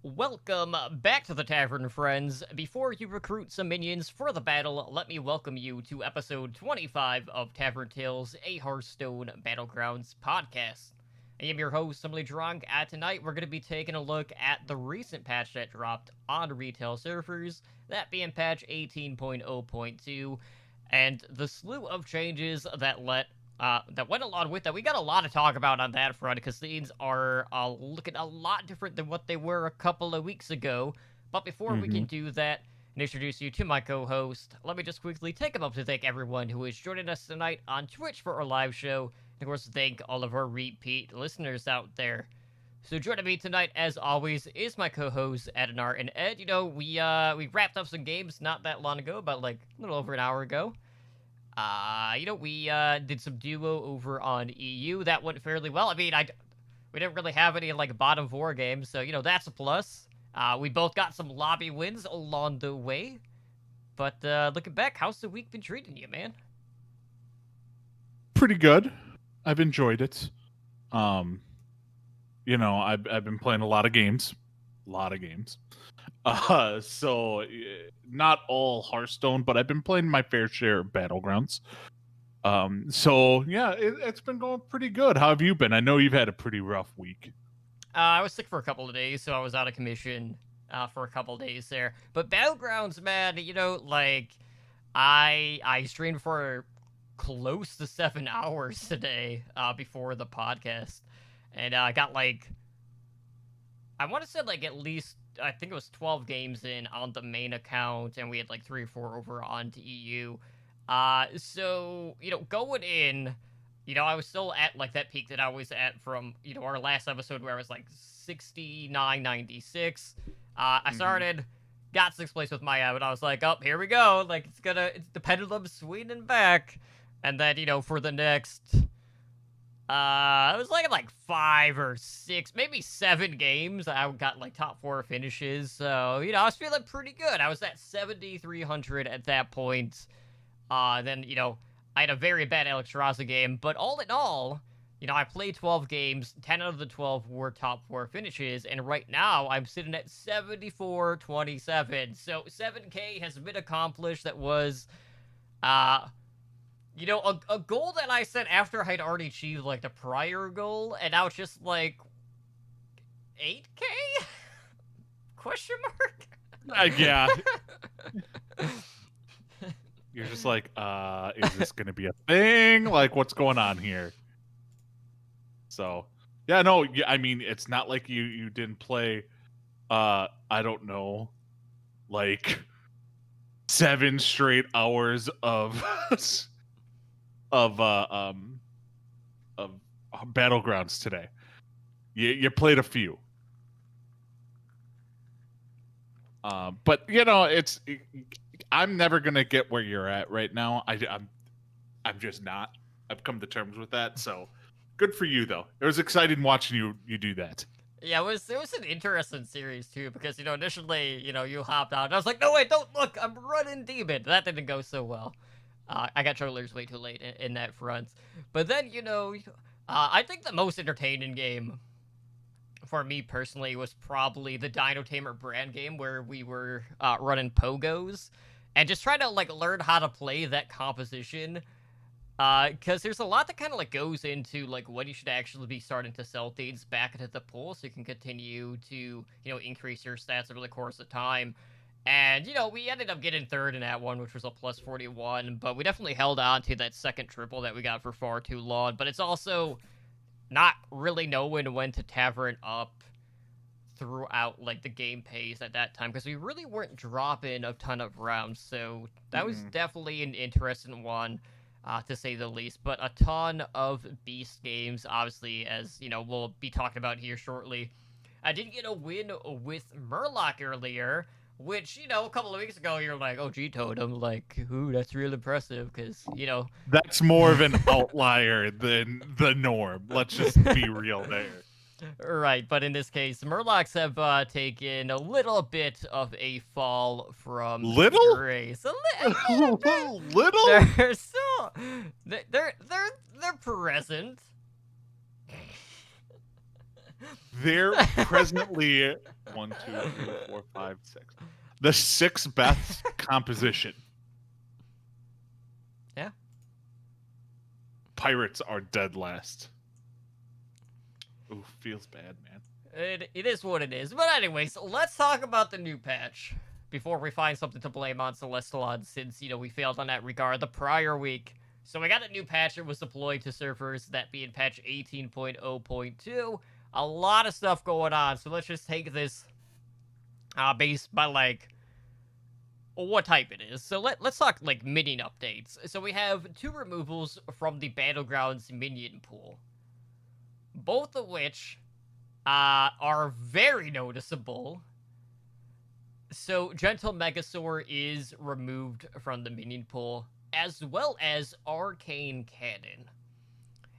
Welcome back to the Tavern, friends. Before you recruit some minions for the battle, let me welcome you to episode 25 of Tavern Tales, a Hearthstone Battlegrounds podcast. I am your host, Simply Drunk, and tonight we're going to be taking a look at the recent patch that dropped on retail servers, that being patch 18.0.2, and the slew of changes that went along with that. We got a lot to talk about on that front because things are looking a lot different than what they were a couple of weeks ago. But before we Mm-hmm. can do that and introduce you to my co-host, let me just quickly take a moment to thank everyone who is joining us tonight on Twitch for our live show. And of course, thank all of our repeat listeners out there. So joining me tonight, as always, is my co-host Edinar and Ed. We wrapped up some games not that long ago, about like a little over an hour ago. We did some duo over on EU. That went fairly well. I mean, we didn't really have any like bottom four games, so that's a plus. We both got some lobby wins along the way. But looking back, how's the week been treating you, man? Pretty good. I've enjoyed it. I've been playing a lot of games. So not all Hearthstone, but I've been playing my fair share of Battlegrounds. So yeah, it's been going pretty good. How have you been? I know you've had a pretty rough week. I was sick for a couple of days, so I was out of commission for a couple of days there. But Battlegrounds, man, I streamed for close to 7 hours today before the podcast, and I got I want to say at least I think it was 12 games in on the main account, and we had like 3 or 4 over onto EU. So going in. I was still at like that peak that I was at from our last episode where I was like 69.96. I started, got sixth place with my but I was like, oh, here we go. Like it's the pendulum's swinging back, and then for the next, I was like 5 or 6, maybe 7 games. I got like top 4 finishes, so I was feeling pretty good. I was at 7,300 at that point. Then I had a very bad Alexstrasza game, but all in all, I played 12 games. 10 out of the 12 were top 4 finishes, and right now I'm sitting at 74.27. So 7K has been accomplished. That was, a goal that I set after I'd already achieved like the prior goal, and now it's just like 8K? Question mark? Yeah. You're just like, is this gonna be a thing? Like, what's going on here? So, yeah, no, I mean, it's not like you didn't play, I don't know, like 7 straight hours of of Battlegrounds today. You played a few. But I'm never gonna get where you're at right now. I'm just not. I've come to terms with that. So good for you, though. It was exciting watching you do that. Yeah, it was an interesting series too because initially you hopped out and I was like, no wait, don't look, I'm running demon. That didn't go so well. I got trollers way too late in that front. But then I think the most entertaining game for me personally was probably the Dino Tamer brand game where we were running pogos and just trying to learn how to play that composition. Because there's a lot that kind of goes into when you should actually be starting to sell things back into the pool so you can continue to increase your stats over the course of time. And we ended up getting third in that one, which was a plus 41, but we definitely held on to that second triple that we got for far too long. But it's also not really knowing when to tavern up throughout the game pace at that time because we really weren't dropping a ton of rounds. So that was definitely an interesting one. To say the least, but a ton of beast games, obviously, as we'll be talking about here shortly. I did get a win with Murloc earlier, which a couple of weeks ago you're like, oh, G Totem, ooh, that's real impressive, because That's more of an outlier than the norm. Let's just be real there. Right, but in this case, Murlocs have taken a little bit of a fall from Little? grace. A little bit. Little? They're still they're present. They're presently 1, 2, 3, 4, 5, 6. The sixth best composition. Yeah. Pirates are dead last. Ooh, feels bad, man. It is what it is. But anyways, let's talk about the new patch before we find something to blame on Celestalon, since, we failed on that regard the prior week. So we got a new patch that was deployed to servers, that being patch 18.0.2. A lot of stuff going on, so let's just take this based by, what type it is. So let's talk, minion updates. So we have 2 removals from the Battlegrounds minion pool, both of which are very noticeable. So Gentle Megasaur is removed from the minion pool, as well as Arcane Cannon.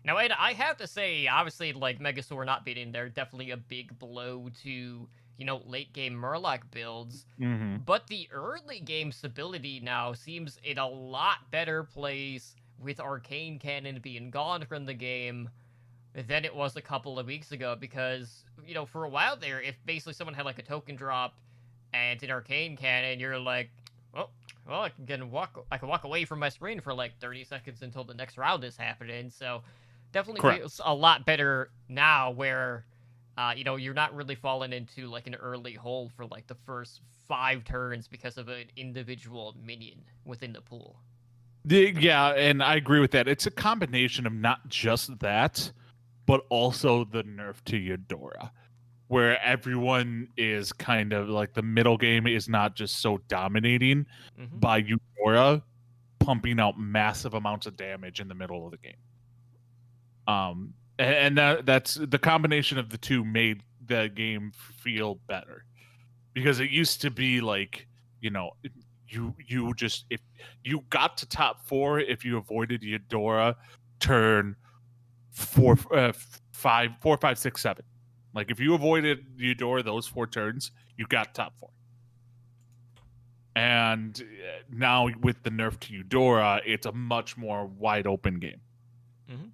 Now, Ed, I have to say, obviously, Megasaur not being in there, definitely a big blow to, late game Murloc builds. Mm-hmm. But the early game stability now seems in a lot better place with Arcane Cannon being gone from the game than it was a couple of weeks ago, because, for a while there, if basically someone had, a token drop and an Arcane Cannon, you're like, well, I can walk away from my screen for, 30 seconds until the next round is happening, so definitely Correct. feels a lot better now where, you're not really falling into, an early hole for, the first 5 turns because of an individual minion within the pool. Yeah, and I agree with that. It's a combination of not just that, but also the nerf to Eudora, where everyone is kind of like the middle game is not just so dominating by Eudora pumping out massive amounts of damage in the middle of the game. And that's the combination of the two made the game feel better, because it used to be like, you just, if you got to top 4, if you avoided Eudora turn 4, 5, 4, 5, 6, 7. Like if you avoided Eudora those 4 turns, you got top 4. And now with the nerf to Eudora, it's a much more wide open game. Mm-hmm.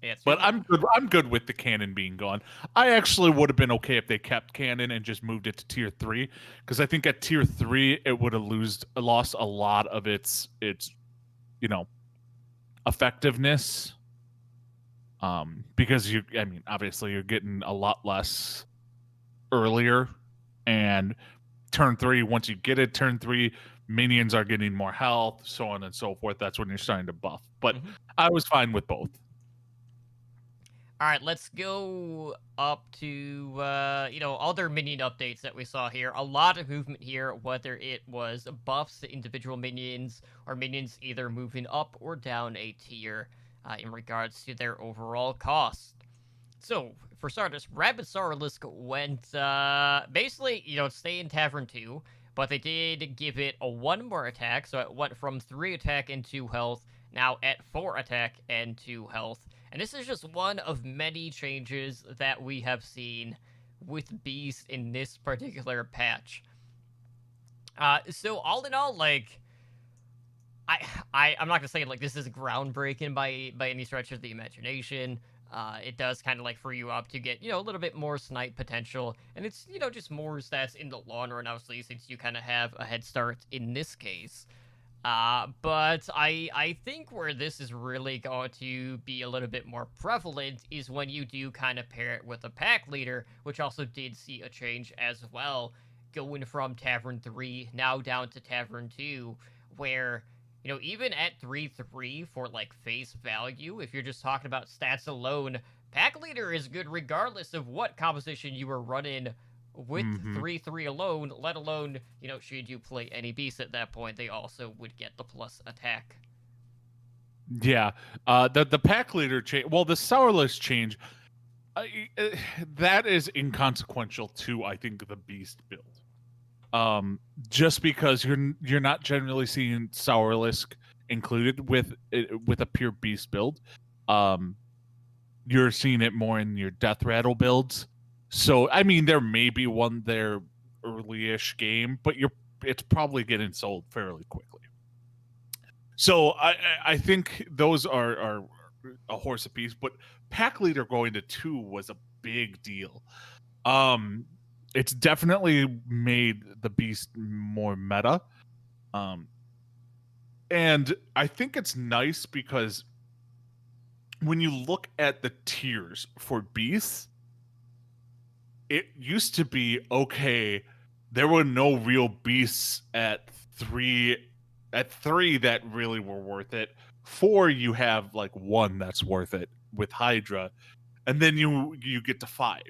Yeah, but I'm good with the cannon being gone. I actually would have been okay if they kept cannon and just moved it to tier 3, because I think at tier 3 it would have lost a lot of its effectiveness. Because obviously you're getting a lot less earlier, and turn 3, once you get it turn 3, minions are getting more health, so on and so forth. That's when you're starting to buff. But I was fine with both. All right, let's go up to, other minion updates that we saw here. A lot of movement here, whether it was buffs to individual minions, or minions either moving up or down a tier in regards to their overall cost. So, for starters, Rabid Sorrelisk went, basically, stay in Tavern 2, but they did give it a 1 more attack, so it went from 3 attack and 2 health, now at 4 attack and 2 health. And this is just one of many changes that we have seen with Beast in this particular patch. So all in all, I'm not gonna say this is groundbreaking by any stretch of the imagination. It does kind of free you up to get a little bit more snipe potential, and it's just more stats in the long run, obviously, since you kind of have a head start in this case. But I think where this is really going to be a little bit more prevalent is when you do kind of pair it with a pack leader, which also did see a change as well, going from Tavern 3 now down to Tavern 2, where, even at 3/3 for face value, if you're just talking about stats alone, pack leader is good regardless of what composition you were running with 3/3 alone, let alone, should you play any beast at that point, they also would get the plus attack. Yeah. The pack leader change, well, the Sourless change, that is inconsequential to, I think, the beast build. Just because you're not generally seeing Sourlisk included with a pure beast build. You're seeing it more in your Death Rattle builds. So, there may be one there early-ish game, but it's probably getting sold fairly quickly. So I think those are a horse apiece, but pack leader going to 2 was a big deal. It's definitely made the beast more meta. And I think it's nice because when you look at the tiers for beasts, it used to be okay. There were no real beasts at 3 that really were worth it. 4 you have like 1 that's worth it with Hydra, and then you get to 5.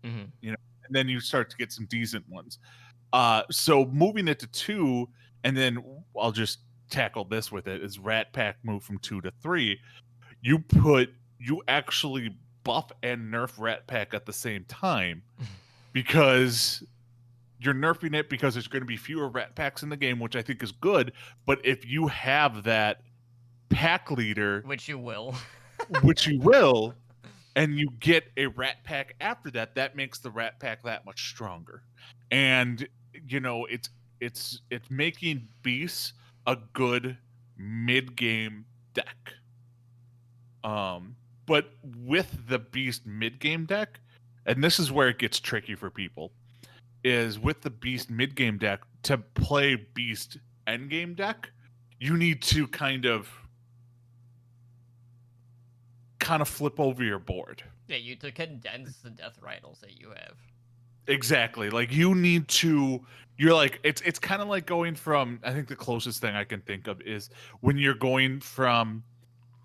Mm-hmm. You know, and then you start to get some decent ones. So moving it to 2, and then I'll just tackle this with it is Rat Pack move from 2 to 3. You actually buff and nerf Rat Pack at the same time because you're nerfing it because there's going to be fewer Rat Packs in the game, which I think is good. But if you have that pack leader, Which you will. which you will, and you get a Rat Pack after that, that makes the Rat Pack that much stronger. And you know, it's making Beasts a good mid-game deck. But with the Beast mid-game deck, and this is where it gets tricky for people, is with the Beast mid-game deck, to play Beast endgame deck, you need to kind of flip over your board. Yeah, you to condense the death rifles that you have. Exactly. Like you need to you're like it's kind of like going from, I think the closest thing I can think of is when you're going from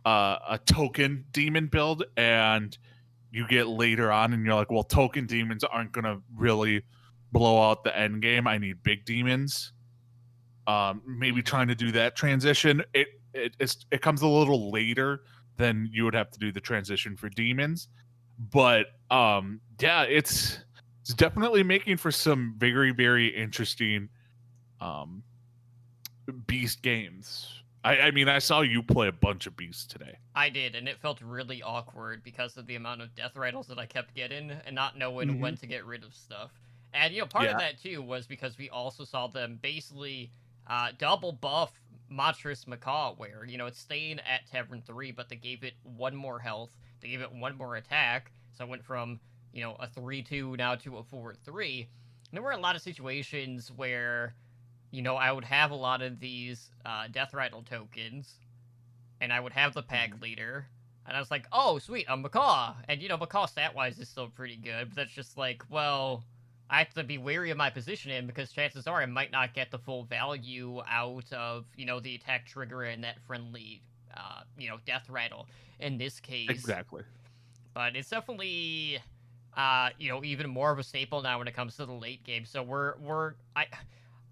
a token demon build and you get later on and you're like, well, token demons aren't going to really blow out the end game. I need big demons. Maybe trying to do that transition. It comes a little later than you would have to do the transition for demons. But yeah, it's definitely making for some very, very interesting beast games. I mean, I saw you play a bunch of beasts today. I did, and it felt really awkward because of the amount of death rifles that I kept getting and not knowing when to get rid of stuff. And, you know, part of that, too, was because we also saw them basically double buff Monstrous Macaw, where, you know, it's staying at Tavern 3, but they gave it 1 more health, they gave it 1 more attack, so it went from, you know, a 3-2 now to a 4-3. And there were a lot of situations where, you know, I would have a lot of these death rattle tokens, and I would have the pack leader, and I was like, oh, sweet, I'm Macaw. And, you know, Macaw stat-wise is still pretty good, but that's just like, well, I have to be wary of my positioning because chances are I might not get the full value out of, you know, the attack trigger and that friendly, you know, death rattle in this case. Exactly. But it's definitely, you know, even more of a staple now when it comes to the late game. So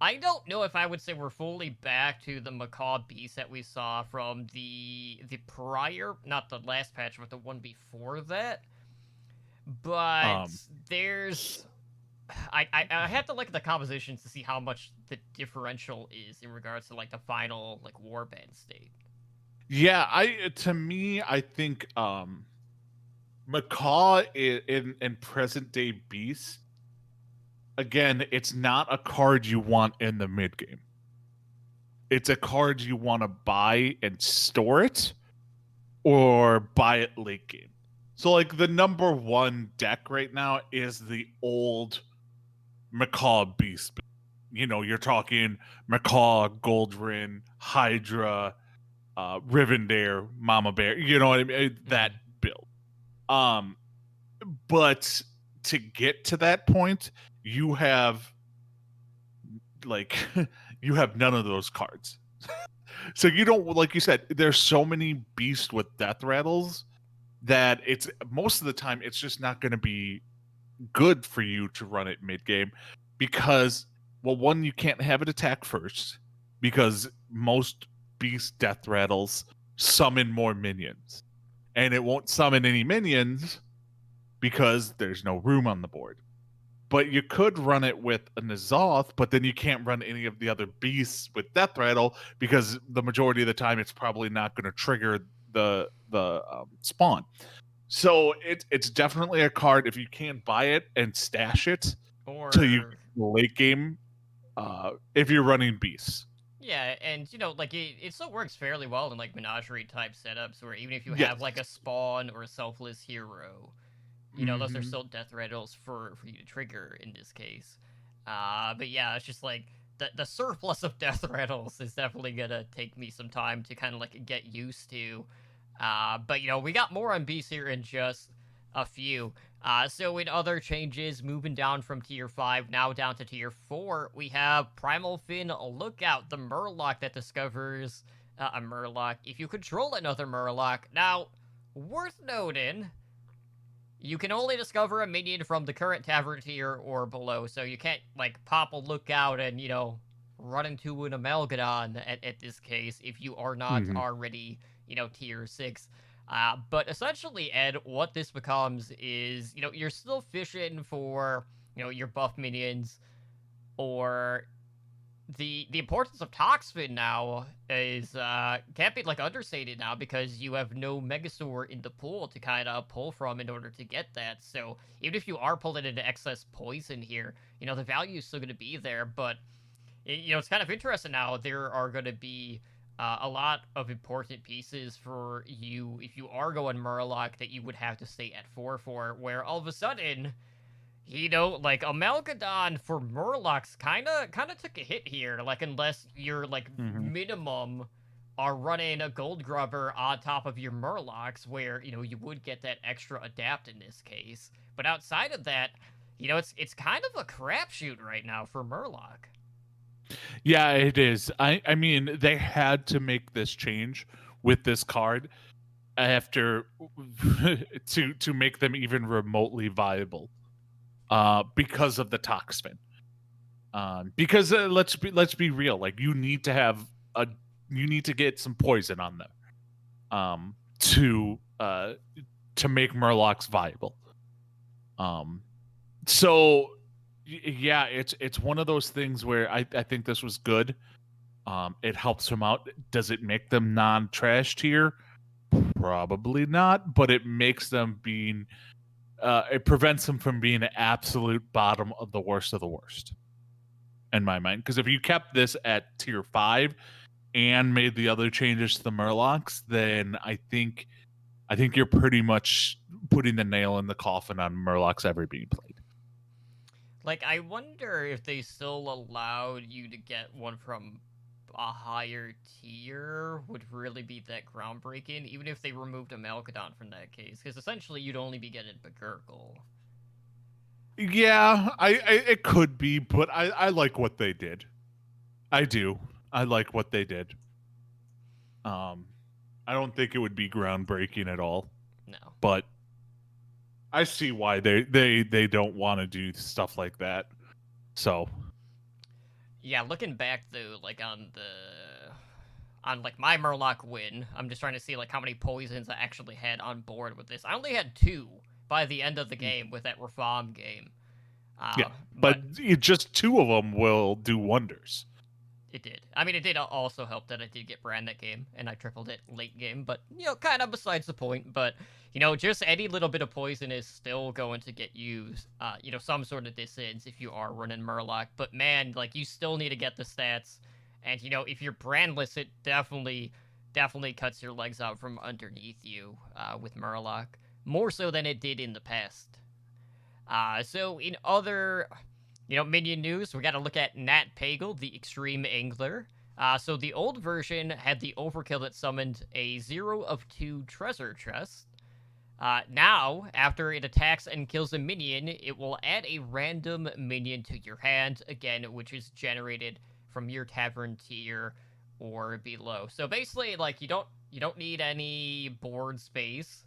I don't know if I would say we're fully back to the Macaw beast that we saw from the prior, not the last patch, but the one before that. But there's, I have to look at the compositions to see how much the differential is in regards to like the final like warband state. Yeah, to me, I think Macaw in present day beast, again, it's not a card you want in the mid game. It's a card you want to buy and store it, or buy it late game. So like the number 1 deck right now is the old Macaw beast. You know, you're talking Macaw, Goldrin, Hydra, Rivendare, Mama Bear. You know what I mean? That build. But to get to that point, you have like you have none of those cards. So you don't, like you said, there's so many beasts with death rattles that it's most of the time it's just not going to be good for you to run it mid game because, well, one, you can't have it attack first because most beast death rattles summon more minions, and it won't summon any minions because there's no room on the board. But you could run it with a N'Zoth, but then you can't run any of the other beasts with Death Rattle because the majority of the time it's probably not going to trigger the spawn. So it's definitely a card if you can buy it and stash it Or till you late game. If you're running beasts, Yeah, and like it still works fairly well in like menagerie type setups where even if you have like a Yes. spawn or a selfless hero, those are Hmm. still death rattles for you to trigger in this case. But yeah, it's just like the surplus of death rattles is definitely gonna take me some time to kind of like get used to. But we got more on beasts here in just a few. So in other changes, moving down from tier 5 now down to tier 4, we have Primal Fin Lookout, the Murloc that discovers a Murloc if you control another Murloc. Now, worth noting, you can only discover a minion from the current Tavern tier or below, so you can't, like, pop a Lookout and, run into an Amalgadon at this case if you are not Hmm. already, tier 6. But essentially, Ed, what this becomes is, you're still fishing for, your buff minions, or the importance of Toxfin now is can't be like understated now because you have no Megazord in the pool to kind of pull from in order to get that. So even if you are pulling into excess poison here, the value is still going to be there. But it's kind of interesting now. There are going to be a lot of important pieces for you if you are going Murloc that you would have to stay at 4 for, where all of a sudden like Amalgadon for Murlocs kind of took a hit here. Like unless you're like Hmm. minimum are running a Gold Grubber on top of your Murlocs, where you would get that extra adapt in this case. But outside of that, it's kind of a crapshoot right now for Murloc. Yeah, it is. I mean, they had to make this change with this card after to make them even remotely viable. Because of the Toxfin. Because let's be real, like you need to get some poison on them um to make Murlocs viable. Um so yeah, it's one of those things where I think this was good. It helps them out. Does it make them non-trash tier? Probably not, but it makes them being it prevents them from being an absolute bottom of the worst in my mind. Because if you kept this at tier 5 and made the other changes to the Murlocs, then I think you're pretty much putting the nail in the coffin on Murlocs ever being played. Like I wonder if they still allowed you to get one from a higher tier would really be that groundbreaking, even if they removed a Amalgadon from that case, because essentially you'd only be getting Bagurgle. Yeah, I it could be, but I like what they did. I do. I like what they did. Um, I don't think it would be groundbreaking at all, No. but I see why they don't want to do stuff like that. So Yeah, looking back though, like on like my Murloc win, I'm just trying to see like how many poisons I actually had on board with this. I only had 2 by the end of the game with that Reform game. yeah, but But just two of them will do wonders. it did. I mean, it did also help that I did get Brand that game, and I tripled it late game, but, kind of besides the point. But, just any little bit of poison is still going to get you, some sort of distance if you are running Murloc. But, man, like, you still need to get the stats. And, if you're brandless, it definitely cuts your legs out from underneath you with Murloc. More so than it did in the past. So, in other minion news, we got to look at Nat Pagel, the Extreme Angler. So the old version had the overkill that summoned a 0 of 2 treasure chest. Now, after it attacks and kills a minion, it will add a random minion to your hand, again, which is generated from your Tavern tier or below. So basically, like, you don't need any board space,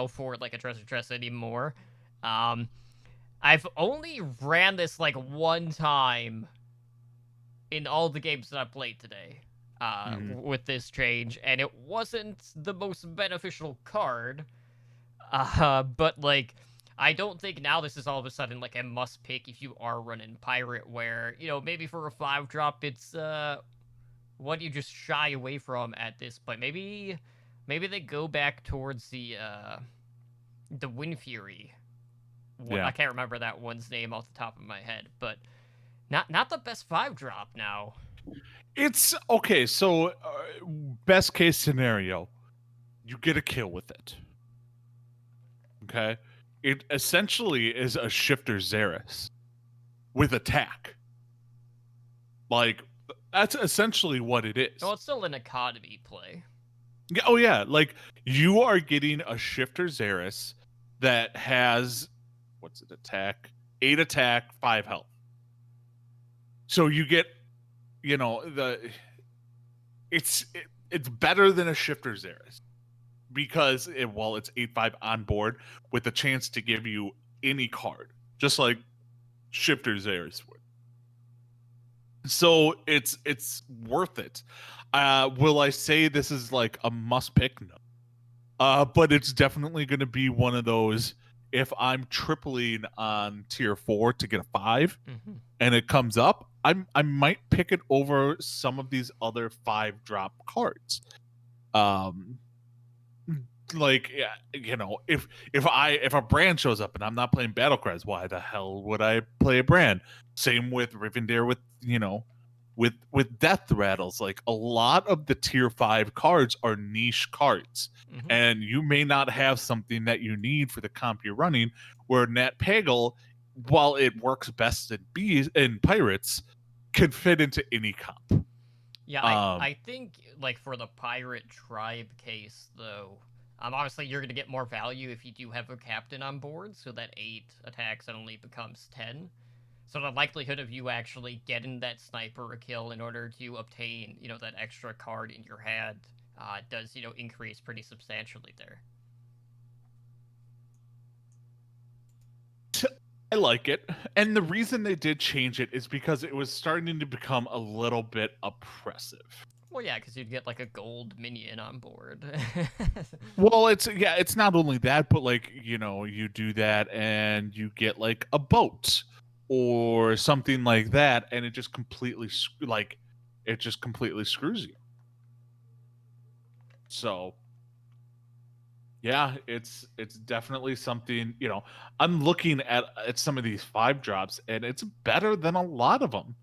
for like a treasure chest anymore. Um, I've only ran this like one time in all the games that I played today Mhm. with this change, and it wasn't the most beneficial card. But like, I don't think now this is all of a sudden like a must pick if you are running Pirate, where maybe for a 5-drop it's what you just shy away from at this point. Maybe they go back towards the Wind Fury one. I Yeah. can't remember that one's name off the top of my head, but not the best 5-drop now. It's okay. So, best case scenario, you get a kill with it. Okay, it essentially is a shifter Xeris with attack. Like that's essentially what it is. Well, it's still an economy play. Yeah, oh yeah, like you are getting a shifter Xeris that has what's it attack? 8 attack, 5 health. So you get, it's better than a shifter Xeris because it's 8/5 on board with a chance to give you any card, just like shifter Xeris would. So it's worth it. Will I say this is like a must pick? No. But it's definitely going to be one of those. If I'm tripling on tier 4 to get a 5, and it comes up, I might pick it over some of these other 5-drop cards. Like if a brand shows up and I'm not playing Battlegrounds, why the hell would I play a brand? Same with Rivendare with Death Rattles. Like a lot of the tier 5 cards are niche cards. And you may not have something that you need for the comp you're running, where Nat Pagal, while it works best in Pirates, can fit into any comp. Yeah, I think like for the pirate tribe case though, obviously you're gonna get more value if you do have a captain on board, so that 8 attacks suddenly becomes 10. So the likelihood of you actually getting that sniper a kill in order to obtain, that extra card in your hand does, increase pretty substantially there. I like it. And the reason they did change it is because it was starting to become a little bit oppressive. Well, yeah, because you'd get like a gold minion on board. Well, it's not only that, but like, you do that and you get like a boat or something like that, and it just completely screws you. So yeah, it's definitely something, I'm looking at some of these 5 drops and it's better than a lot of them.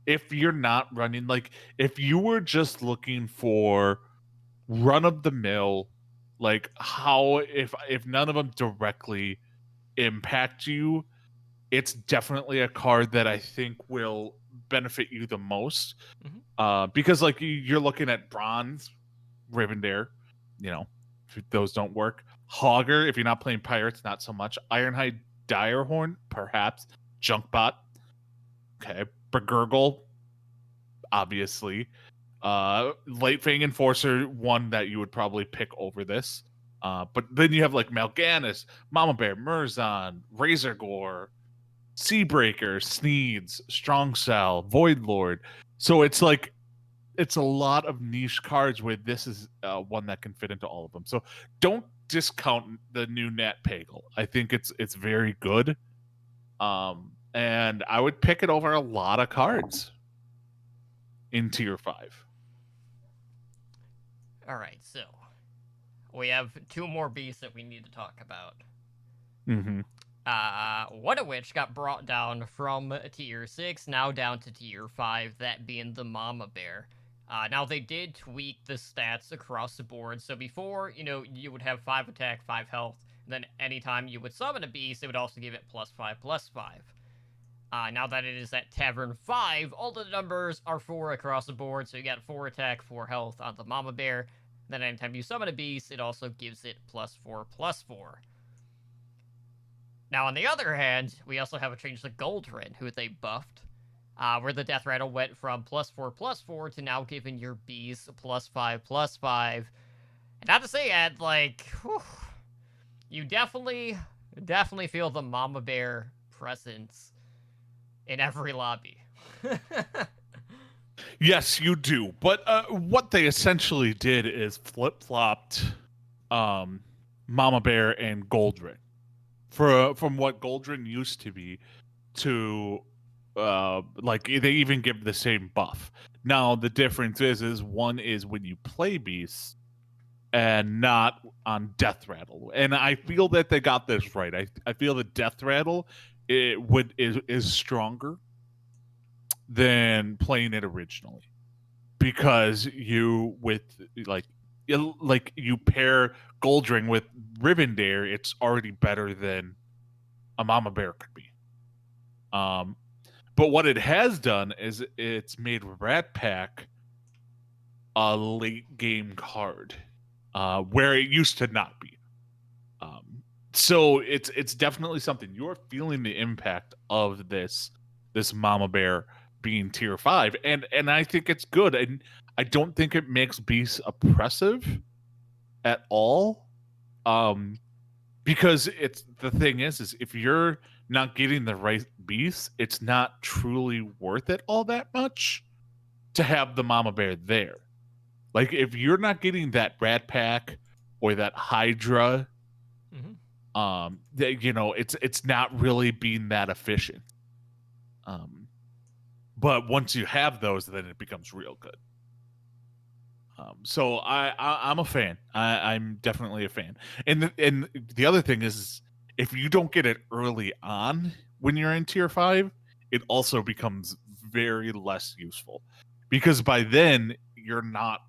If you're not running, like if you were just looking for run of the mill, like if none of them directly impact you, it's definitely a card that I think will benefit you the most. Because like you're looking at Bronze, Rivendare, if those don't work. Hogger, if you're not playing Pirates, not so much. Ironhide Direhorn, perhaps. Junkbot. Okay. Begurgle, obviously. Late Fang Enforcer, one that you would probably pick over this. But then you have like Mal'Ganis, Mama Bear, Murzon, Razorgore, Seabreaker, Sneeds, Strong Cell, Void Lord. So it's like it's a lot of niche cards where this is one that can fit into all of them. So don't discount the new Nat Pagal. I think it's very good. And I would pick it over a lot of cards in tier 5. All right, so we have 2 more beasts that we need to talk about. One of which got brought down from tier 6, now down to tier 5, that being the Mama Bear. Now, they did tweak the stats across the board, so before, you would have 5 attack, 5 health, and then anytime you would summon a beast, it would also give it +5/+5. Now that it is at Tavern 5, all the numbers are 4 across the board, so you got 4 attack, 4 health on the Mama Bear. Then anytime you summon a beast, it also gives it +4/+4. Now, on the other hand, we also have a change to Goldrin, who they buffed, where the Death Rattle went from +4/+4 to now giving your bees +5/+5. And not to say it, like, whew, you definitely feel the Mama Bear presence in every lobby. Yes, you do. But what they essentially did is flip-flopped Mama Bear and Goldrin. From what Goldrin used to be to like they even give the same buff. Now the difference is one is when you play beasts and not on Death Rattle. And I feel that they got this right. I feel that Death Rattle is stronger than playing it originally, because you you pair Goldring with Rivendare, it's already better than a Mama Bear could be. But what it has done is it's made Rat Pack a late game card, where it used to not be. So it's definitely something you're feeling the impact of this Mama Bear being tier 5, and I think it's good, and I don't think it makes beasts oppressive at all. Because it's the thing is if you're not getting the right beasts, it's not truly worth it all that much to have the Mama Bear there. Like if you're not getting that Rat Pack or that Hydra, it's not really being that efficient. But once you have those, then it becomes real good. So I'm a fan. I'm definitely a fan. And the other thing is, if you don't get it early on when you're in tier 5, it also becomes very less useful, because by then you're not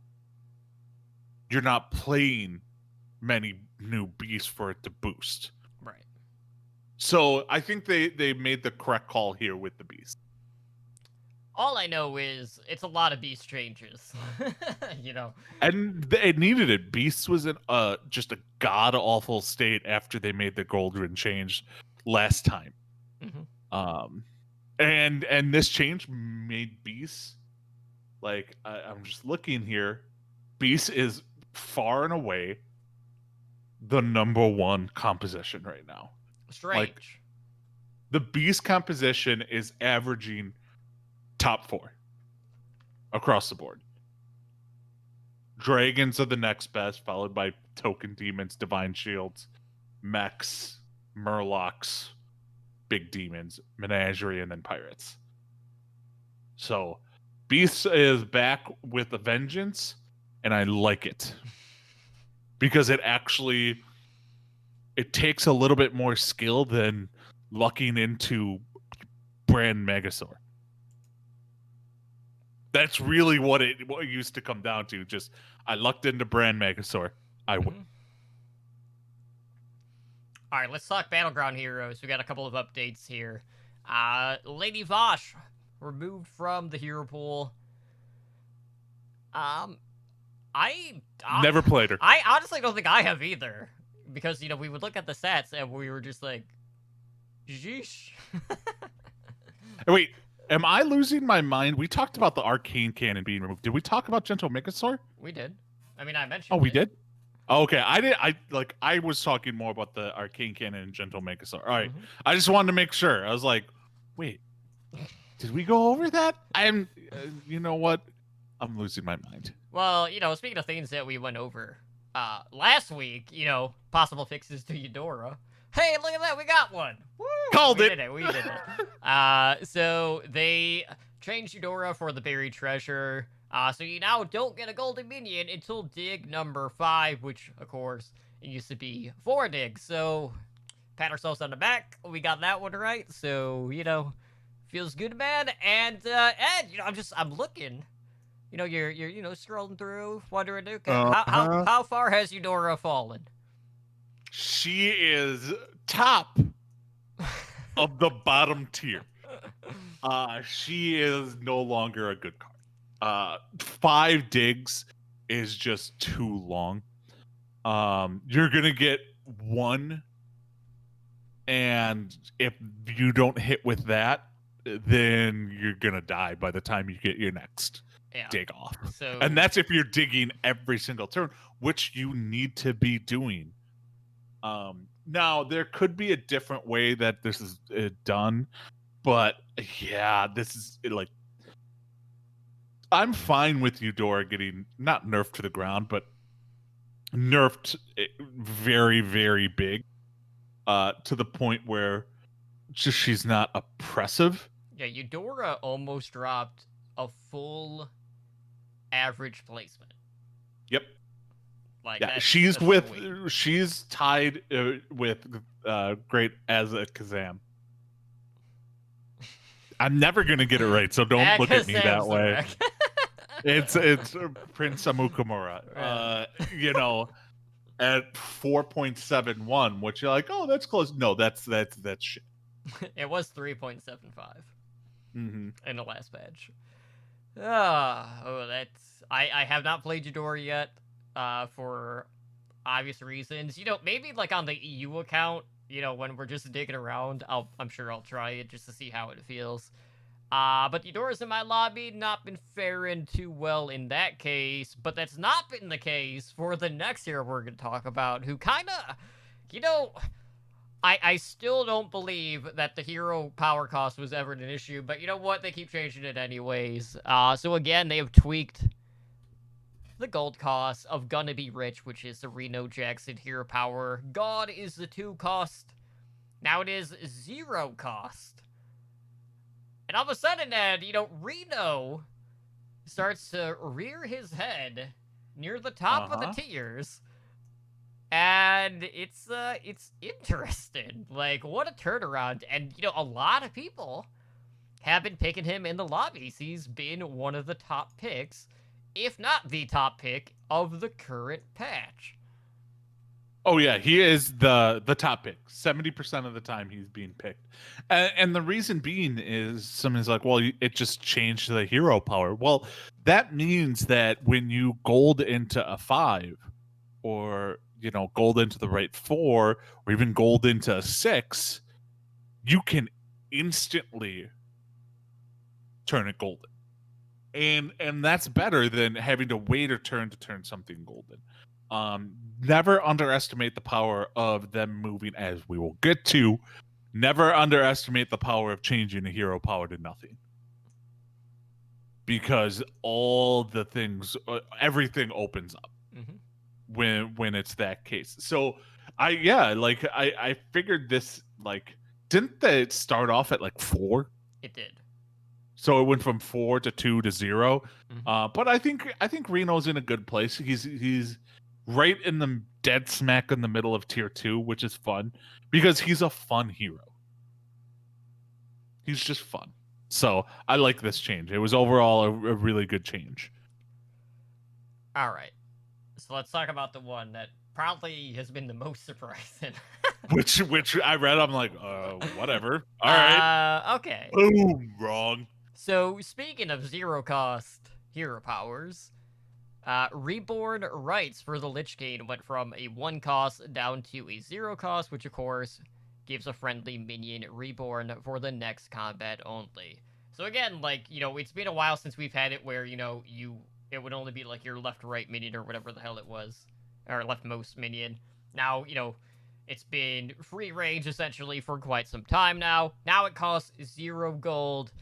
playing many new beasts for it to boost. Right. So I think they made the correct call here with the beast. All I know is it's a lot of beast changes, And it needed it. Beasts was in just a god awful state after they made the Goldrin change last time. And this change made Beasts, like I'm just looking here, Beast is far and away the #1 composition right now. Strange. Like, the Beast composition is averaging top 4 across the board. Dragons are the next best, followed by Token Demons, Divine Shields, Mechs, Murlocs, Big Demons, Menagerie, and then Pirates. So, Beast is back with a vengeance, and I like it. Because it takes a little bit more skill than lucking into Brand Megasaur. That's really what it used to come down to. Just, I lucked into Brand Megasaur. I win. All right, let's talk Battleground Heroes. We got a couple of updates here. Lady Vosh removed from the hero pool. I never played her. I honestly don't think I have either, because we would look at the stats and we were just like, jeesh. Wait, am I losing my mind? We talked about the arcane cannon being removed. Did we talk about Gentle Megasaur? We did. I mean, I mentioned. Oh, we did. Oh, okay, I did. I was talking more about the arcane cannon and Gentle Megasaur. All right, I just wanted to make sure. I was like, wait, did we go over that? You know what? I'm losing my mind. Well, speaking of things that we went over last week, possible fixes to Eudora. Hey, look at that, we got one. Woo! Called it. We did it. So they changed Eudora for the buried treasure. So you now don't get a golden minion until dig number 5, which, of course, it used to be 4 digs. So, pat ourselves on the back. We got that one right. So, feels good, man. And, Ed, I'm looking. You're scrolling through, wondering, okay, how far has Eudora fallen? She is top of the bottom tier. She is no longer a good card. 5 digs is just too long. You're gonna get 1, and if you don't hit with that, then you're gonna die by the time you get your next dig off. And that's if you're digging every single turn, which you need to be doing. Now there could be a different way that this is done, but yeah, this is like, I'm fine with Eudora getting not nerfed to the ground, but nerfed very, very big, to the point where just she's not oppressive. Yeah, Eudora almost dropped a full average placement. Yep. Like, yeah, she's tied with Great as a Kazam. I'm never gonna get it right, so don't look at me that way. Sam's It's Prince Amukamura. Yeah. You know, at 4.71, which you're like, oh, that's close. No, that's shit. It was 3.75 Mm-hmm. in the last patch. That's I have not played Eudora yet, for obvious reasons. Maybe like on the EU account, when we're just digging around, I'm sure I'll try it just to see how it feels. But Eudora's in my lobby, not been faring too well in that case, but that's not been the case for the next hero we're going to talk about, who kind of, I still don't believe that the hero power cost was ever an issue, but you know what? They keep changing it anyways. So again, they have tweaked the gold cost of Gonna Be Rich, which is the Reno Jackson hero power. God is the 2 cost. Now it is 0 cost. And all of a sudden, Reno starts to rear his head near the top of the tiers. And it's interesting. Like, what a turnaround. And, a lot of people have been picking him in the lobbies. He's been one of the top picks, if not the top pick, of the current patch. Oh yeah, he is the top pick. 70% of the time he's being picked, and the reason being is someone's like, well, it just changed the hero power. Well, that means that when you gold into a 5, or gold into the right 4, or even gold into a 6, you can instantly turn it golden, and that's better than having to wait a turn to turn something golden. Never underestimate the power of them moving, as we will get to. Never underestimate the power of changing a hero power to nothing, because all the things, everything opens up when it's that case. So I figured this, like, didn't they start off at like 4? It did. So it went from 4 to 2 to 0. But I think Reno's in a good place. He's right in the dead smack in the middle of tier 2, which is fun because he's a fun hero. He's just fun. So I like this change. It was overall a really good change. All right. So let's talk about the one that probably has been the most surprising. which I read, I'm like, whatever. All right. Okay. Boom, wrong. So speaking of 0 cost hero powers, Reborn Rights for the Lich King went from a 1 cost down to a 0 cost, which of course gives a friendly minion reborn for the next combat only. So again, like, it's been a while since we've had it where, it would only be like your left-right minion or whatever the hell it was, or leftmost minion. Now, it's been free range essentially for quite some time now. Now it costs 0 gold,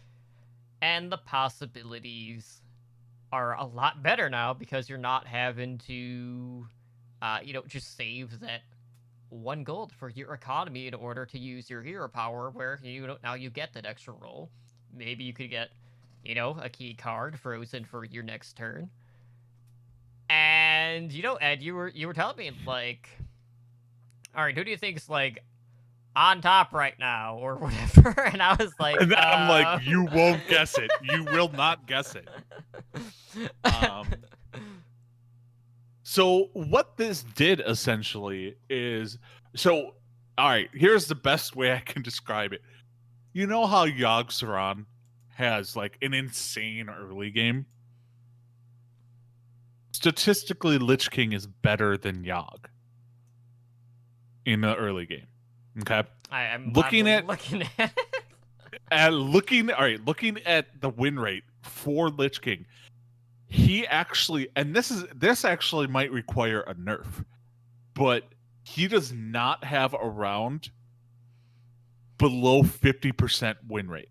and the possibilities are a lot better now because you're not having to, just save that 1 gold for your economy in order to use your hero power, where now you get that extra roll. Maybe you could get, a key card frozen for your next turn. And Ed, you were telling me, like, all right, who do you think is like on top right now or whatever? And I was like, and I'm like, you won't guess it. You will not guess it. So what this did essentially is, all right, here's the best way I can describe it. You know how Yogg-Saron has like an insane early game? Statistically, Lich King is better than Yogg in the early game. Okay, I'm looking at looking at the win rate for Lich King. He actually, and this actually might require a nerf, but he does not have a round below 50% win rate.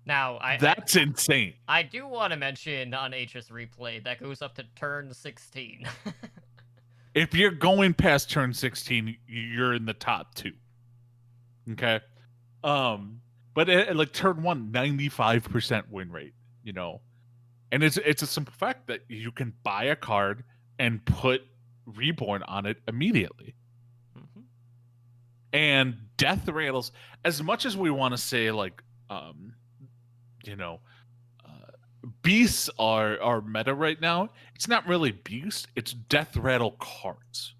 Now, that's insane. I do want to mention on HS Replay that goes up to turn 16. If you're going past turn 16, you're in the top 2. Okay, but like turn 1, 95% win rate. And it's a simple fact that you can buy a card and put Reborn on it immediately. And death rattles, as much as we want to say like you know, beasts are meta right now, it's not really beast, it's death rattle cards.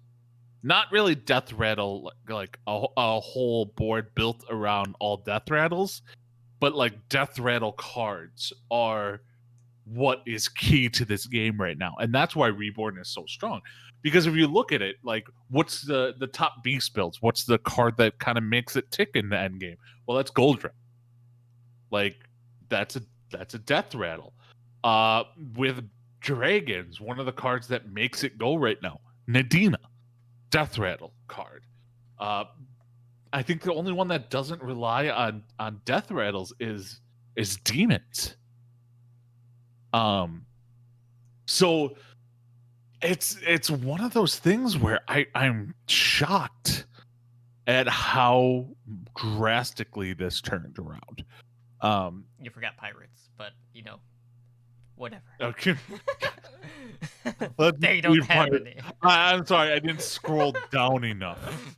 Not really death rattle like a whole board built around all death rattles, but like death rattle cards are what is key to this game right now. And that's why Reborn is so strong. Because if you look at it, like what's the top beast builds? What's the card that kind of makes it tick in the end game? Well, that's Goldrim. Like that's a death rattle. With dragons, one of the cards that makes it go right now, Nadina, death rattle card. I think the only one that doesn't rely on death rattles is demons. So it's one of those things where I'm shocked at how drastically this turned around. You forgot pirates, but whatever. Okay. They don't have any. I'm sorry, I didn't scroll down enough.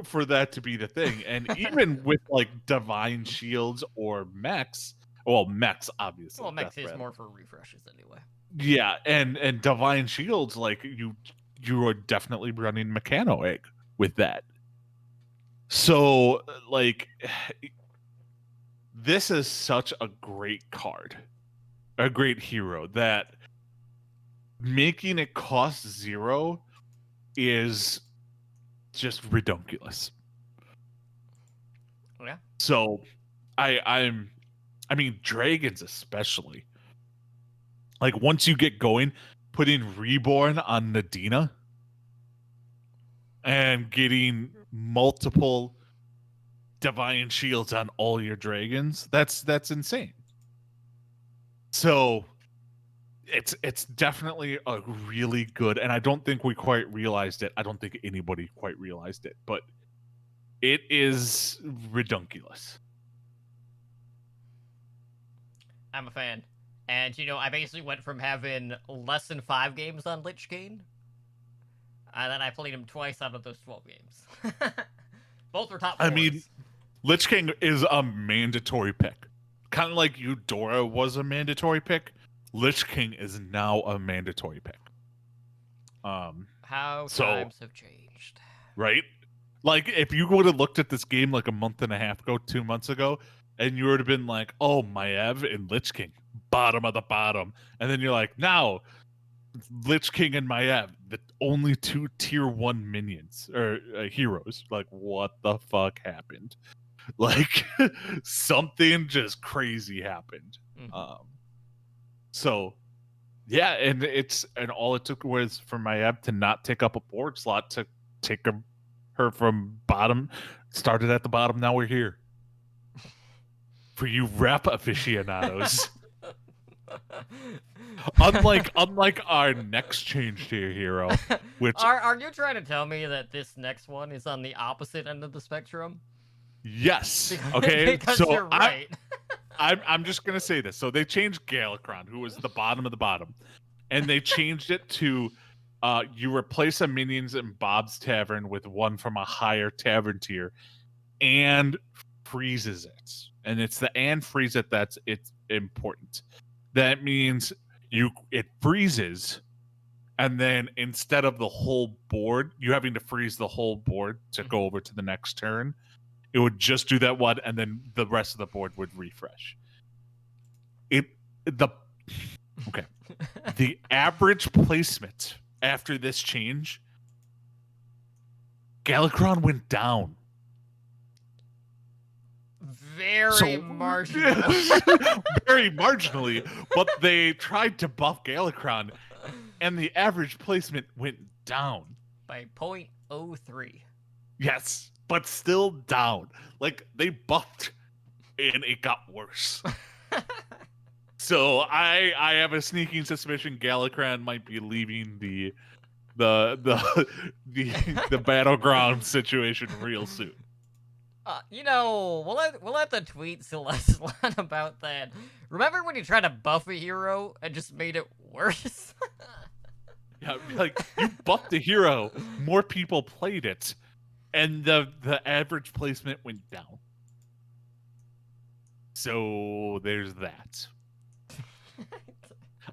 For that to be the thing. And even with like divine shields or mechs, well, mechs obviously. Well, mechs is more for refreshes anyway. Yeah, and divine shields, like you are definitely running Mechano Egg with that. So like this is such a great card, a great hero, that making it cost 0 is just redonkulous. Yeah. So I mean dragons especially. Like once you get going, putting Reborn on Nadina and getting multiple divine shields on all your dragons, that's insane. So it's definitely a really good, and I don't think we quite realized it. I don't think anybody quite realized it, but it is redonkulous. I'm a fan. And, I basically went from having less than 5 games on Lich King, and then I played him twice out of those 12 games. Both were top 4s. I mean, Lich King is a mandatory pick. Kind of like Eudora was a mandatory pick. Lich King is now a mandatory pick. How times have changed. Right? Like, if you would have looked at this game like a month and a half ago, 2 months ago, and you would have been like, oh, Maiev and Lich King, bottom of the bottom. And then you're like, now, Lich King and Maiev, the only 2 tier 1 minions, or heroes. Like, what the fuck happened? Like, something just crazy happened. Mm-hmm. So, yeah, and all it took was for Maiev to not take up a board slot to take her from bottom. Started at the bottom, now we're here. For you rep aficionados. unlike our next change tier hero, which are you trying to tell me that this next one is on the opposite end of the spectrum? Yes. Okay. Because so you're right. I'm just gonna say this. So they changed Galakron, who was the bottom of the bottom, and they changed it to you replace a minions in Bob's Tavern with one from a higher tavern tier, and freezes it. And it's the and freeze it that's it's important. That means it freezes, and then instead of the whole board, you having to freeze the whole board to go over to the next turn, it would just do that one, and then the rest of the board would refresh. The average placement after this change, Galakron went down. Very marginally. Very marginally, but they tried to buff Galakron, and the average placement went down. By 0.03. Yes, but still down. Like, they buffed, and it got worse. So I have a sneaking suspicion Galakron might be leaving the battleground situation real soon. We'll have to tweet Celeste about that. Remember when you tried to buff a hero and just made it worse? Yeah, like, you buffed the hero, more people played it, and the average placement went down. So there's that.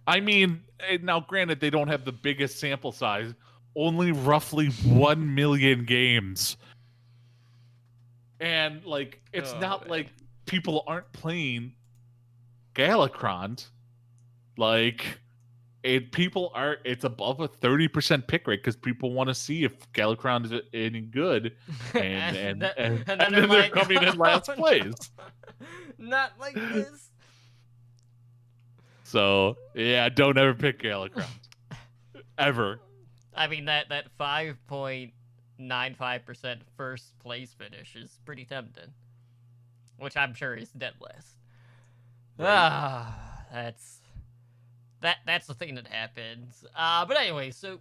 I mean, now granted, they don't have the biggest sample size, only roughly 1 million games. And, like, it's not man. like people aren't playing Galacrond. Like, it's above a 30% pick rate because people want to see if Galacrond is any good. And and, and, th- and, and then and they're then they're like, coming in oh, last place. no. Not like this. So, yeah, don't ever pick Galacrond. Ever. I mean, that 5.95% first place finish is pretty tempting. Which I'm sure is dead last. Right. That's the thing that happens. But anyway, so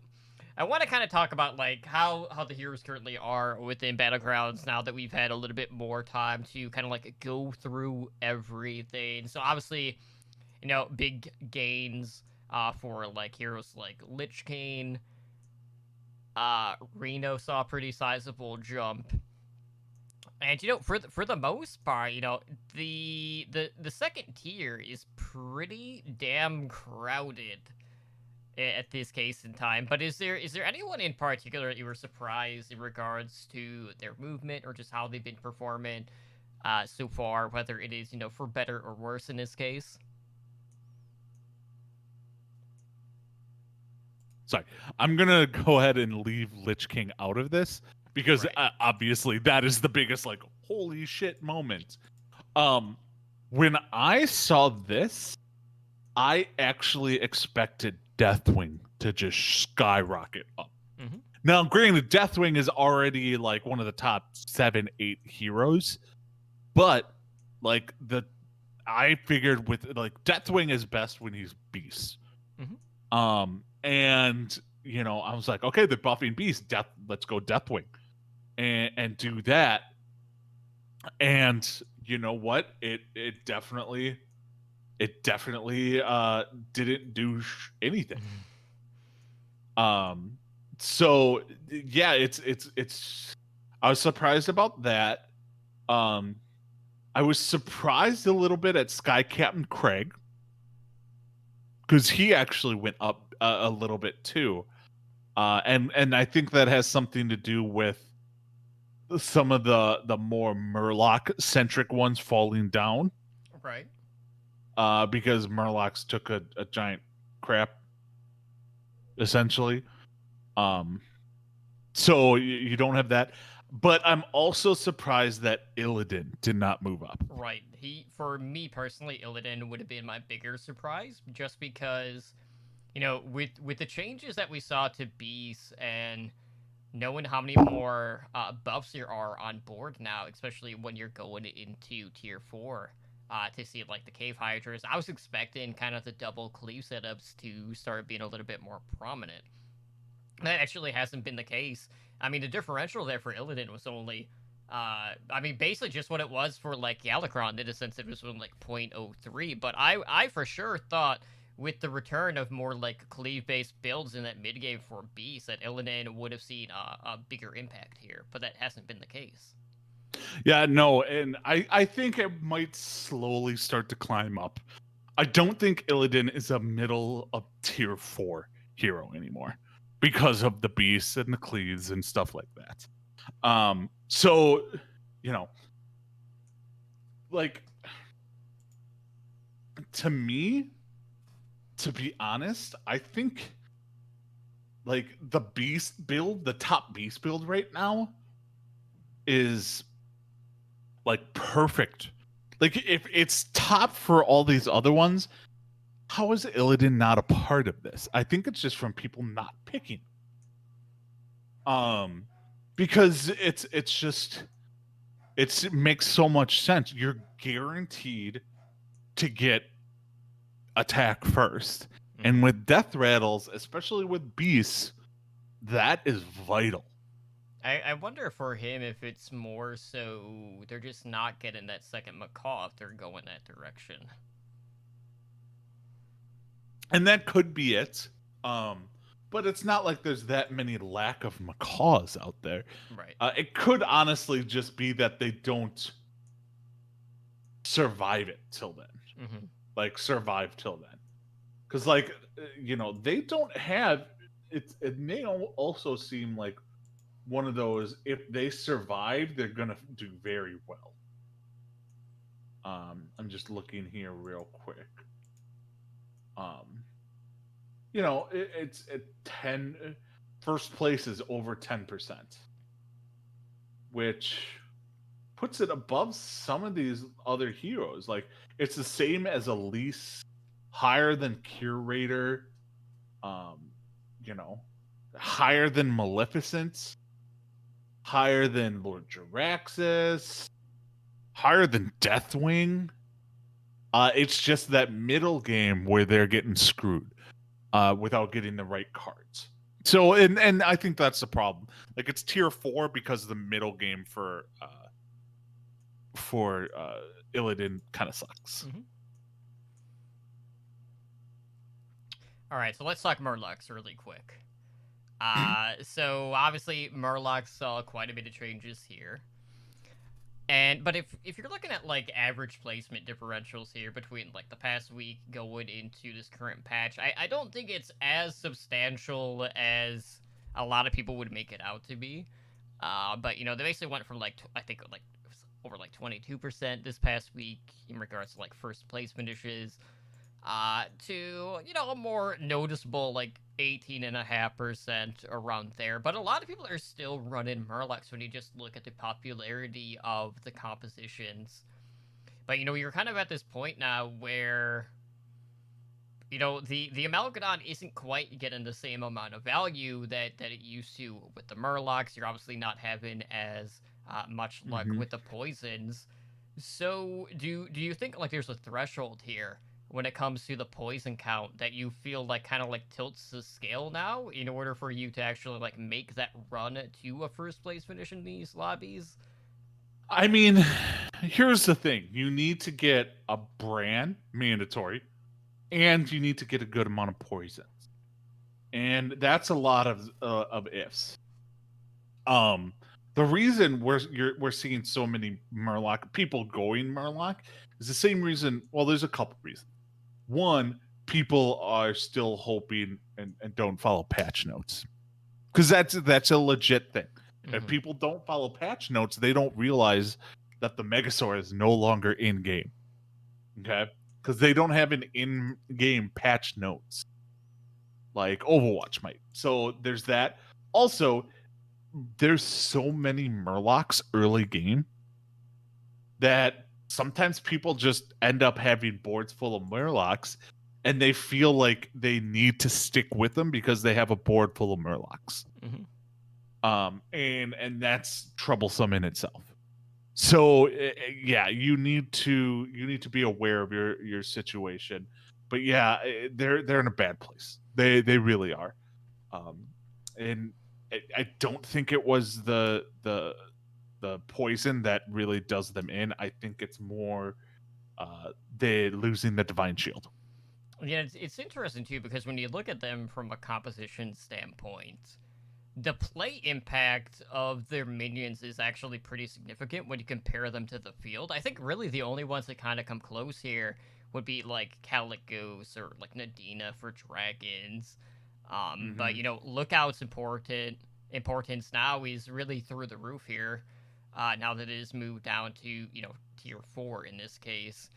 I want to kind of talk about like how the heroes currently are within Battlegrounds now that we've had a little bit more time to kind of like go through everything. So obviously, big gains for like heroes like Lich King. Reno saw a pretty sizable jump. And for the most part, the second tier is pretty damn crowded at this case in time. But is there anyone in particular that you were surprised in regards to their movement or just how they've been performing so far, whether it is for better or worse in this case? Sorry, I'm gonna go ahead and leave Lich King out of this because Right. obviously that is the biggest like holy shit moment. When I saw this, I actually expected Deathwing to just skyrocket up. Mm-hmm. Now, granted, Deathwing is already like one of the top 7-8 heroes, but like I figured with like Deathwing is best when he's Beast. Mm-hmm. And I was like, okay, they're buffing Beast. Let's go Deathwing, and do that. And you know what? It definitely didn't do anything. So yeah, it's. I was surprised about that. I was surprised a little bit at Sky Captain Craig because he actually went up a little bit too. And I think that has something to do with some of the more Murloc centric ones falling down. Right. Because Murlocs took a giant crap, essentially. Um, so you don't have that. But I'm also surprised that Illidan did not move up. Right. For me personally, Illidan would have been my bigger surprise, just because, with the changes that we saw to Beast and knowing how many more buffs there are on board now, especially when you're going into tier 4, to see like the Cave Hydras, I was expecting kind of the double cleave setups to start being a little bit more prominent. That actually hasn't been the case. I mean, the differential there for Illidan was only, basically just what it was for like Galacron, in a sense it was only like 0.03. But I for sure thought with the return of more like cleave-based builds in that mid game for Beast, that Illidan would have seen a bigger impact here. But that hasn't been the case. Yeah, no, and I think it might slowly start to climb up. I don't think Illidan is a middle of tier 4 hero anymore because of the beasts and the cleaves and stuff like that. So, like, to me, to be honest, I think like the beast build, the top beast build right now is like perfect. Like if it's top for all these other ones, how is Illidan not a part of this? I think it's just from people not picking. Because it makes so much sense. You're guaranteed to get attack first. Mm-hmm. And with death rattles, especially with beasts, that is vital. I wonder for him if it's more so they're just not getting that second macaw if they're going that direction. And that could be it. but it's not like there's that many lack of macaws out there. Right. It could honestly just be that they don't survive it till then. Mm-hmm. Like survive till then. Because like they don't have it may also seem like one of those, if they survive, they're gonna do very well. I'm just looking here real quick. Um, it's at 10. First place is over 10%, which puts it above some of these other heroes. Like it's the same as Elise, higher than Curator, um, you know, higher than Maleficent, higher than Lord Jaraxxus, higher than Deathwing. It's just that middle game where they're getting screwed without getting the right cards. So, and I think that's the problem. Like it's tier 4 because the middle game for Illidan kind of sucks. Mm-hmm. All right, so let's talk Murlocs really quick. So obviously Murlocs saw quite a bit of changes here. But if you're looking at like average placement differentials here between like the past week going into this current patch, I don't think it's as substantial as a lot of people would make it out to be. But they basically went from like I think like over like 22% this past week in regards to like first place finishes, to a more noticeable like 18.5% around there. But a lot of people are still running Murlocs when you just look at the popularity of the compositions. But you're kind of at this point now where the Amalgadon isn't quite getting the same amount of value that it used to with the Murlocs. You're obviously not having as much luck with the poisons. So do you think like there's a threshold here when it comes to the poison count that you feel like kind of like tilts the scale now in order for you to actually like make that run to a first place finish in these lobbies? I mean, here's the thing: you need to get a brand mandatory, and you need to get a good amount of poisons, and that's a lot of ifs. The reason we're seeing so many Murloc people going Murloc is the same reason. Well, there's a couple reasons. One, people are still hoping and don't follow patch notes, because that's a legit thing. If people don't follow patch notes, they don't realize that the Megasaur is no longer in game. Okay, because they don't have an in-game patch notes like Overwatch might. So there's that. Also, there's so many Murlocs early game that sometimes people just end up having boards full of Murlocs, and they feel like they need to stick with them because they have a board full of Murlocs. And that's troublesome in itself. So yeah, you need to be aware of your situation. But yeah, they're in a bad place. They really are. And I don't think it was the poison that really does them in. I think it's more they losing the divine shield. Yeah, it's interesting too because when you look at them from a composition standpoint, the play impact of their minions is actually pretty significant when you compare them to the field. I think really the only ones that kind of come close here would be like Calicos or like Nadina for dragons. But Lookout's importance now is really through the roof here. Now that it is moved down to tier 4 in this case,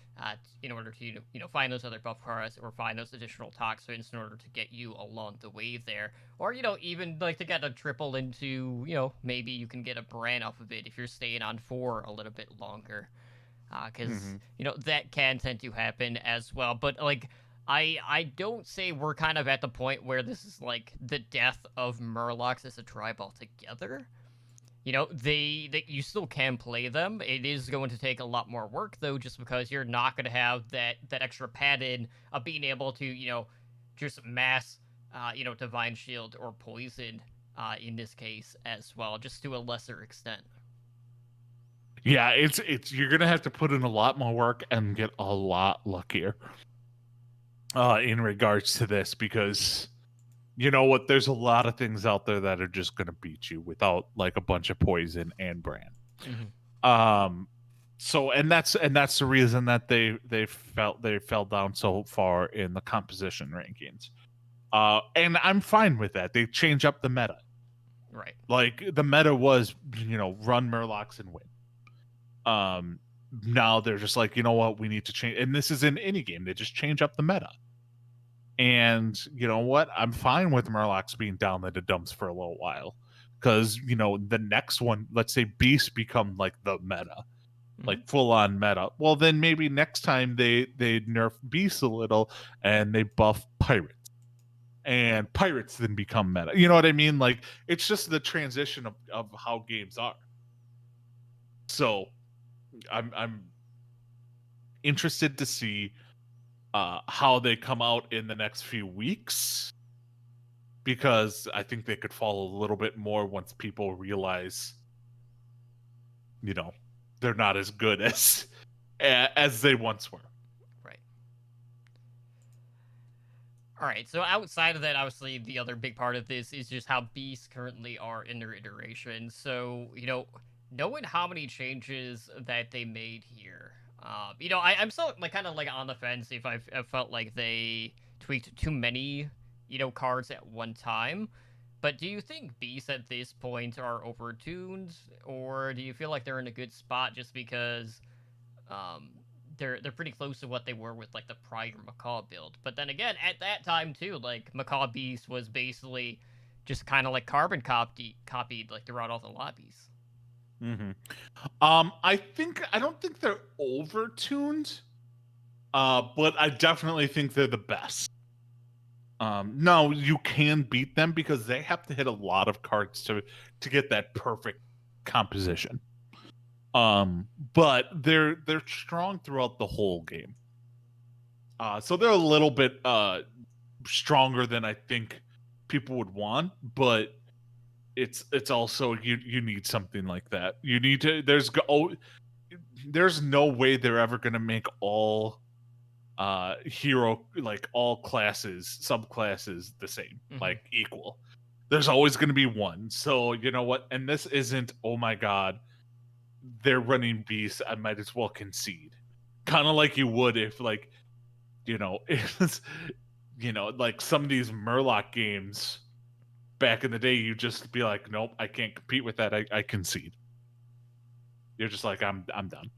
in order to find those other buff cards or find those additional toxins in order to get you along the way there, or even like to get a triple into maybe you can get a brand off of it if you're staying on 4 a little bit longer, because that can tend to happen as well. But like I don't say we're kind of at the point where this is like the death of Murlocs as a tribe altogether. They you still can play them. It is going to take a lot more work though, just because you're not going to have that extra padding of being able to just mass divine shield or poison in this case as well, just to a lesser extent. Yeah, it's you're gonna have to put in a lot more work and get a lot luckier in regards to this, because you know what? There's a lot of things out there that are just gonna beat you without like a bunch of poison and brand. Mhm. So and that's the reason that they fell down so far in the composition rankings. And I'm fine with that. They change up the meta. Right. Like the meta was, run Murlocs and win. Now they're just like, you know what, we need to change, and this is in any game. They just change up the meta. And you know what? I'm fine with Murlocs being down in the dumps for a little while. Because, the next one, let's say Beasts become like the meta, like Mhm. full on meta. Well, then maybe next time they nerf Beasts a little and they buff Pirates. And Pirates then become meta. You know what I mean? Like it's just the transition of how games are. So I'm interested to see how they come out in the next few weeks, because I think they could fall a little bit more once people realize, you know, they're not as good as they once were. Right. All right. So outside of that, obviously, the other big part of this is just how beasts currently are in their iteration. So knowing how many changes that they made here, I'm still like kind of like on the fence if I felt like they tweaked too many, cards at one time. But do you think beasts at this point are overtuned, or do you feel like they're in a good spot just because um, they're pretty close to what they were with like the prior Macaw build? But then again, at that time too, like Macaw Beast was basically just kind of like carbon copied like throughout all the lobbies. Mm-hmm. I don't think they're overtuned, but I definitely think they're the best. No, you can beat them because they have to hit a lot of cards to get that perfect composition. But they're strong throughout the whole game. So they're a little bit stronger than I think people would want, but it's also you need something like that. You need to there's no way they're ever going to make all hero, like all classes, subclasses the same, Mm-hmm. like equal. There's always going to be one. So you know what? And this isn't, oh my god, they're running beasts, I might as well concede. Kind of like you would if like, it's, like some of these Murloc games back in the day, you just be like, nope, I can't compete with that. I concede. You're just like, I'm done.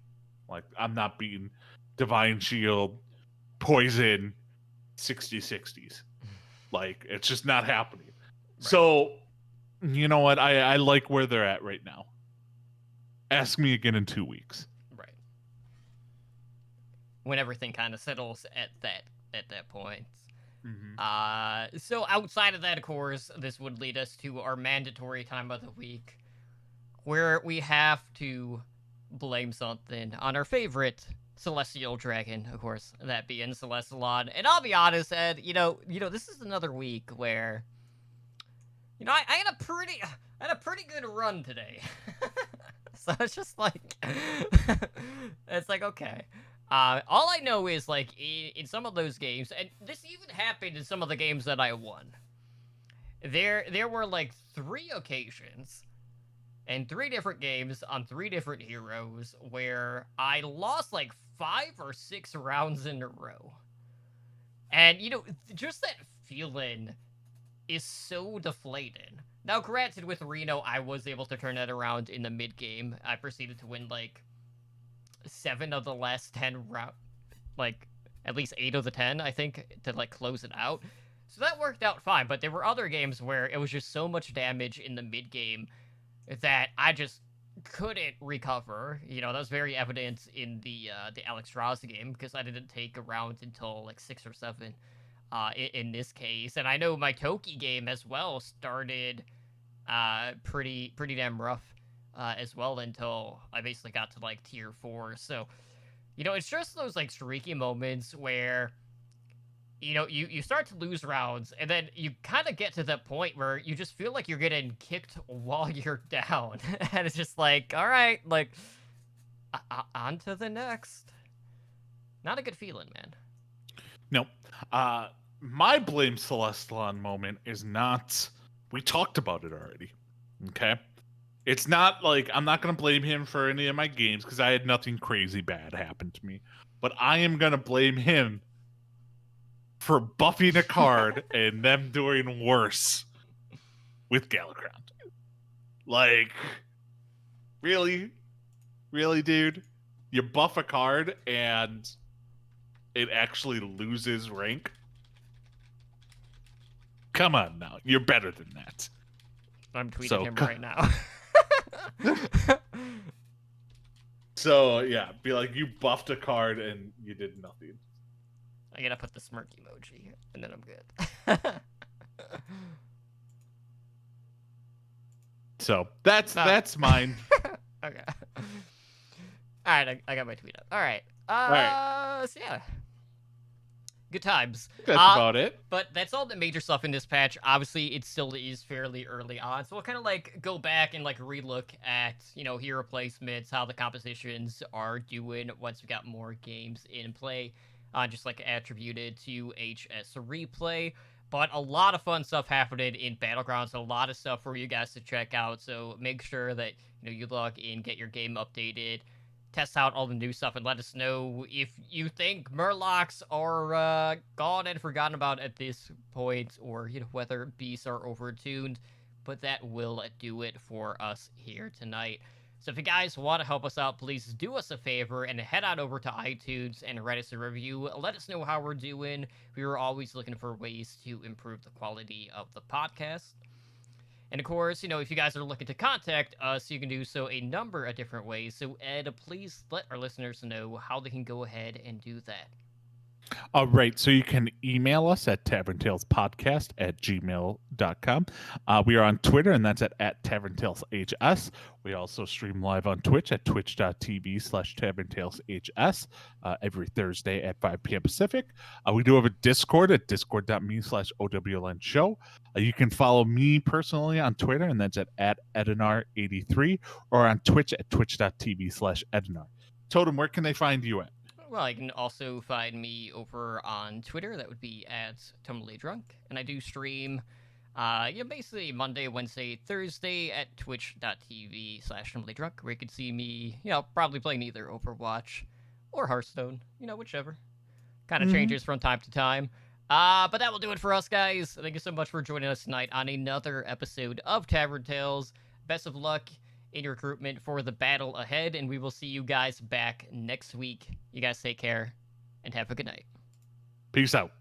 Like I'm not beating Divine Shield, Poison, 60/60s. Like it's just not happening. Right. So you know what? I like where they're at right now. Ask me again in 2 weeks. Right. When everything kind of settles at that point. Mm-hmm. So outside of that, of course, this would lead us to our mandatory time of the week, where we have to blame something on our favorite celestial dragon, of course, that being Celestalon. And I'll be honest, Ed, this is another week where, I had a pretty good run today. So it's just like, it's like, okay. All I know is, like, in some of those games, and this even happened in some of the games that I won, there were, like, 3 occasions and 3 different games on 3 different heroes where I lost, like, 5 or 6 rounds in a row. And, just that feeling is so deflating. Now, granted, with Reno, I was able to turn that around in the mid game. I proceeded to win like 7 of the last 10 round, like at least 8 of the 10, I think, to like close it out. So that worked out fine. But there were other games where it was just so much damage in the mid game that I just couldn't recover. That was very evident in the Alex Ross game because I didn't take a round until like 6 or 7. In this case, and I know my Toki game as well started pretty damn rough as well until I basically got to like tier 4. So it's just those like streaky moments where you start to lose rounds, and then you kind of get to that point where you just feel like you're getting kicked while you're down, and it's just like, all right, like on to the next. Not a good feeling, man. No. my blame Celestalon moment is not. We talked about it already. Okay. It's not like I'm not going to blame him for any of my games because I had nothing crazy bad happen to me. But I am going to blame him for buffing a card and them doing worse with Galaground. Like, really? Really, dude? You buff a card and it actually loses rank? Come on now. You're better than that. I'm tweeting him right now. So, yeah, be like, you buffed a card and you did nothing. I gotta put the smirk emoji, and then I'm good. So, that's mine. Okay. Alright, I got my tweet up. Alright. Alright. So yeah. Good times. That's about it. But that's all the major stuff in this patch. Obviously, it still is fairly early on, so we'll kind of like go back and like relook at, you know, hero placements, how the compositions are doing once we got more games in play, just like attributed to HS replay. But a lot of fun stuff happening in Battlegrounds, a lot of stuff for you guys to check out. So make sure that, you know, you log in, get your game updated, test out all the new stuff, and let us know if you think Murlocs are gone and forgotten about at this point, or, you know, whether beasts are overtuned. But that will do it for us here tonight. So if you guys want to help us out, please do us a favor and head on over to iTunes and write us a review. Let us know how we're doing. We are always looking for ways to improve the quality of the podcast. And of course, you know, if you guys are looking to contact us, you can do so a number of different ways. So Ed, please let our listeners know how they can go ahead and do that. All right, so you can email us at taverntalspodcast@gmail.com. We are on Twitter, and that's at taverntaleshs. We also stream live on Twitch at twitch.tv/taverntaleshs every Thursday at 5 p.m. Pacific. We do have a Discord at discord.me/OWLN show. You can follow me personally on Twitter, and that's at Edinar83, or on Twitch at twitch.tv/Edinar. Totem, where can they find you at? Well, you can also find me over on Twitter. That would be at Tumblely Drunk. And I do stream, basically Monday, Wednesday, Thursday at twitch.tv/Tumblely Drunk, where you can see me, you know, probably playing either Overwatch or Hearthstone, you know, whichever. Kind of changes from time to time. But that will do it for us, guys. Thank you so much for joining us tonight on another episode of Tavern Tales. Best of luck in your recruitment for the battle ahead, and we will see you guys back next week. You guys take care and have a good night. Peace out.